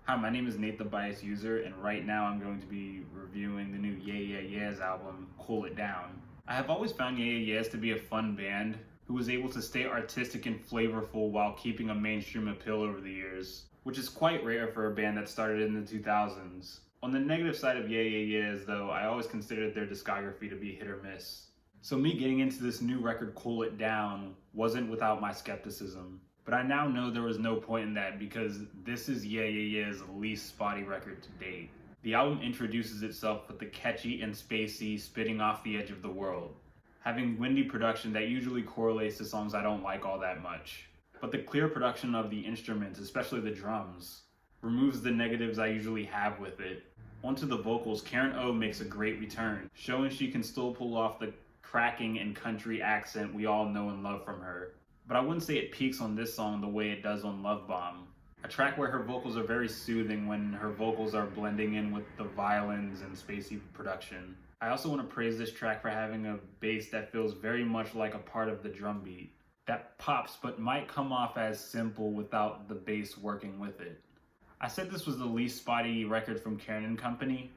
Hi, my name is Nate the Bias User, and right now I'm going to be reviewing the new Yeah Yeah Yeahs album, Cool It Down. I have always found Yeah Yeah Yeahs to be a fun band who was able to stay artistic and flavorful while keeping a mainstream appeal over the years, which is quite rare for a band that started in the 2000s. On the negative side of Yeah Yeah Yeahs, though, I always considered their discography to be hit or miss. So me getting into this new record, Cool It Down, wasn't without my skepticism. But I now know there was no point in that because this is Yeah Yeah Yeah's least spotty record to date. The album introduces itself with the catchy and spacey Spitting Off the Edge of the World, having windy production that usually correlates to songs I don't like all that much. But the clear production of the instruments, especially the drums, removes the negatives I usually have with it. Onto the vocals, Karen O makes a great return, showing she can still pull off the cracking and country accent we all know and love from her. But I wouldn't say it peaks on this song the way it does on Lovebomb, a track where her vocals are very soothing when her vocals are blending in with the violins and spacey production. I also want to praise this track for having a bass that feels very much like a part of the drum beat, that pops but might come off as simple without the bass working with it. I said this was the least spotty record from Karen and Company,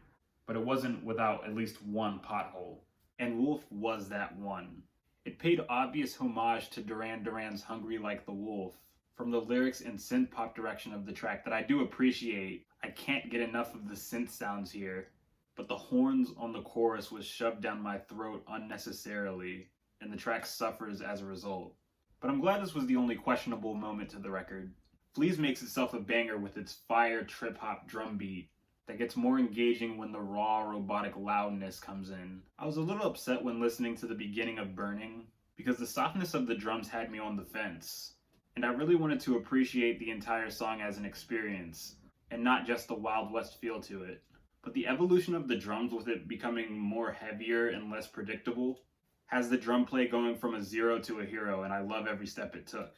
but it wasn't without at least one pothole. And Wolf was that one. It paid obvious homage to Duran Duran's Hungry Like the Wolf. From the lyrics and synth pop direction of the track that I do appreciate, I can't get enough of the synth sounds here, but the horns on the chorus was shoved down my throat unnecessarily, and the track suffers as a result. But I'm glad this was the only questionable moment to the record. Fleez makes itself a banger with its fire trip hop drum beat that gets more engaging when the raw robotic loudness comes in. I was a little upset when listening to the beginning of Burning because the softness of the drums had me on the fence, and I really wanted to appreciate the entire song as an experience and not just the Wild West feel to it. But the evolution of the drums, with it becoming more heavier and less predictable, has the drum play going from a zero to a hero, and I love every step it took.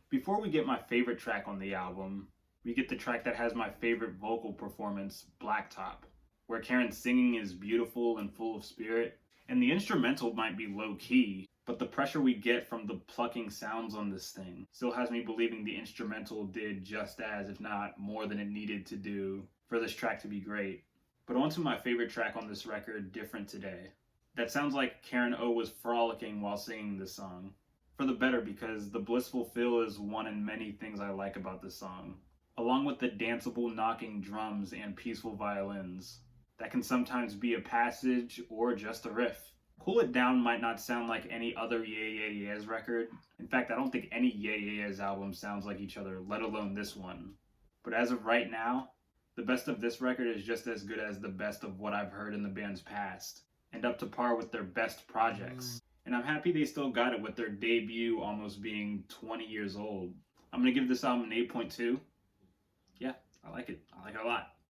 Before we get my favorite track on the album, we get the track that has my favorite vocal performance, Blacktop, where Karen's singing is beautiful and full of spirit, and the instrumental might be low-key, but the pressure we get from the plucking sounds on this thing still has me believing the instrumental did just as, if not more than it needed to do for this track to be great. But on to my favorite track on this record, Different Today. That sounds like Karen O was frolicking while singing this song. For the better, because the blissful feel is one in many things I like about this song, along with the danceable knocking drums and peaceful violins. That can sometimes be a passage or just a riff. Cool It Down might not sound like any other Yeah Yeah Yeahs record. In fact, I don't think any Yeah Yeah Yeahs album sounds like each other, let alone this one. But as of right now, the best of this record is just as good as the best of what I've heard in the band's past, and up to par with their best projects. And I'm happy they still got it with their debut almost being 20 years old. I'm going to give this album an 8.2. Yeah, I like it. I like it a lot.